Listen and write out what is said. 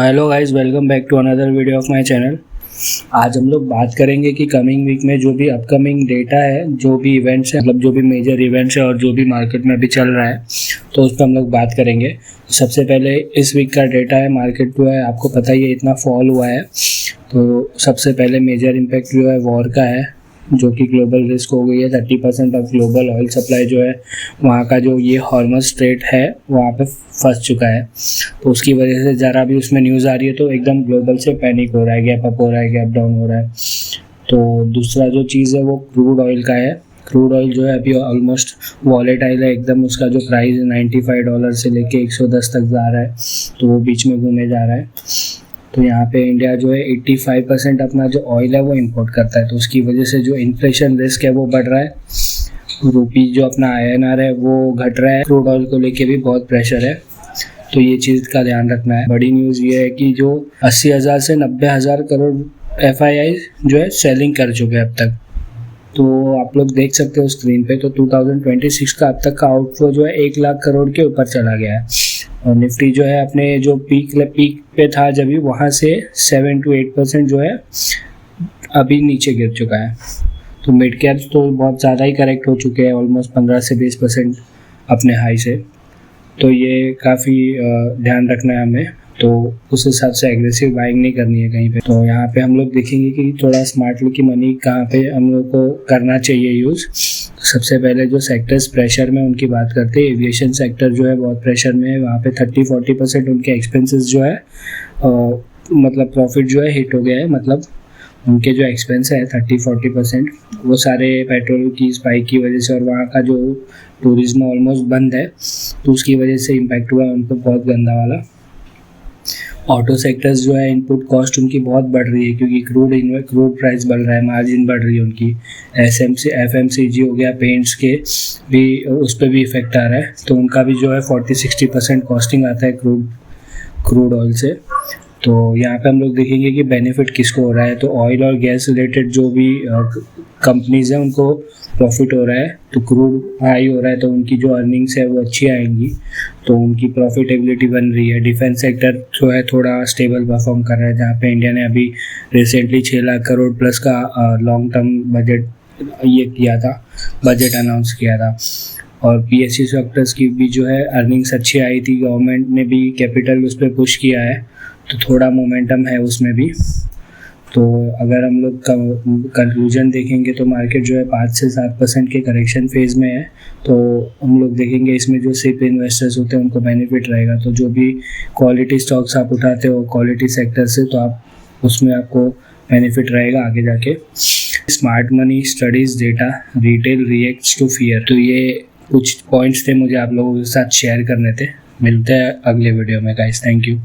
Hello guys, welcome back to another video of my channel. आज हम लोग बात करेंगे कि कमिंग वीक में जो भी अपकमिंग डेटा है, जो भी इवेंट्स है, मतलब जो भी मेजर इवेंट्स है और जो भी मार्केट में अभी चल रहा है, तो उस पर हम लोग बात करेंगे। सबसे पहले इस वीक का डेटा है, मार्केट जो है आपको पता ही है इतना फॉल हुआ है। तो सबसे पहले मेजर इम्पैक्ट जो है वॉर का है, जो कि ग्लोबल रिस्क हो गई है। 30% ऑफ ग्लोबल ऑयल सप्लाई जो है वहाँ का जो ये हॉर्मस स्ट्रेट है वहाँ पे फंस चुका है। तो उसकी वजह से ज़रा भी उसमें न्यूज़ आ रही है तो एकदम ग्लोबल से पैनिक हो रहा है, गैप अप हो रहा है, गैप डाउन हो रहा है। तो दूसरा जो चीज़ है वो क्रूड ऑयल का है। क्रूड ऑयल जो है अभी ऑलमोस्ट वॉलेटाइल है एकदम, उसका जो प्राइस है $95 से लेके 110 तक जा रहा है, तो वो बीच में घूमे जा रहा है। तो यहाँ पे इंडिया जो है 85% अपना जो ऑयल है वो इंपोर्ट करता है, तो उसकी वजह से जो इन्फ्लेशन रिस्क है वो बढ़ रहा है। रूपी जो अपना INR है वो घट रहा है। क्रूड ऑयल को लेके भी बहुत प्रेशर है, तो ये चीज़ का ध्यान रखना है। बड़ी न्यूज़ ये है कि जो 80,000 से 90,000 करोड़ FII जो है सेलिंग कर चुके हैं अब तक। तो आप लोग देख सकते हो स्क्रीन पे, तो 2026 का अब तक का आउटफ्लो जो है 1 लाख करोड़ के ऊपर चला गया है। और निफ्टी जो है अपने जो पीक पे था जब भी, वहाँ से 7 to 8% जो है अभी नीचे गिर चुका है। तो मिड कैप्स तो बहुत ज़्यादा ही करेक्ट हो चुके हैं, ऑलमोस्ट 15 से 20% अपने हाई से। तो ये काफ़ी ध्यान रखना है हमें, तो उस हिसाब से एग्रेसिव बाइंग नहीं करनी है कहीं पे। तो यहाँ पे हम लोग देखेंगे कि थोड़ा स्मार्टली की मनी कहाँ पे हम लोग को करना चाहिए यूज़। सबसे पहले जो सेक्टर्स प्रेशर में उनकी बात करते हैं, एविएशन सेक्टर जो है बहुत प्रेशर में है। वहाँ पे 30-40% उनके एक्सपेंसेस जो है मतलब प्रॉफिट जो है हिट हो गया है। मतलब उनके जो एक्सपेंस है 30-40% वो सारे पेट्रोल की स्पाइक की वजह से, और वहाँ का जो टूरिज्म ऑलमोस्ट बंद है तो उसकी वजह से इम्पैक्ट हुआ है उनको बहुत गंदा वाला। ऑटो सेक्टर्स जो है इनपुट कॉस्ट उनकी बहुत बढ़ रही है, क्योंकि क्रूड प्राइस बढ़ रहा है, मार्जिन बढ़ रही है उनकी। FMCG हो गया, पेंट्स के भी उस पर भी इफेक्ट आ रहा है। तो उनका भी जो है 40-60% कॉस्टिंग आता है क्रूड ऑयल से। तो यहाँ पे हम लोग देखेंगे कि बेनिफिट किसको हो रहा है। तो ऑयल और गैस रिलेटेड जो भी कंपनीज हैं उनको प्रॉफिट हो रहा है, तो क्रूड हाई हो रहा है तो उनकी जो अर्निंग्स है वो अच्छी आएंगी, तो उनकी प्रॉफिटेबिलिटी बन रही है। डिफेंस सेक्टर जो है थोड़ा स्टेबल परफॉर्म कर रहा है, जहाँ पे इंडिया ने अभी रिसेंटली 6 लाख करोड़ प्लस का लॉन्ग टर्म बजट अनाउंस किया था। और PSU सेक्टर्स की भी जो है अर्निंग्स अच्छी आई थी, गवर्नमेंट ने भी कैपिटल उस पर पुश किया है, तो थोड़ा मोमेंटम है उसमें भी। तो अगर हम लोग कंक्लूजन देखेंगे तो मार्केट जो है 5 से 7% के करेक्शन फेज में है। तो हम लोग देखेंगे इसमें जो सिप इन्वेस्टर्स होते हैं उनको बेनिफिट रहेगा। तो जो भी क्वालिटी स्टॉक्स आप उठाते हो क्वालिटी सेक्टर से, तो आप उसमें आपको बेनिफिट रहेगा आगे जाके। Smart money studies data retail reacts to fear, तो ये कुछ पॉइंट्स थे मुझे आप लोगों के साथ शेयर करने थे। मिलते हैं अगले वीडियो में गाइस, थैंक यू।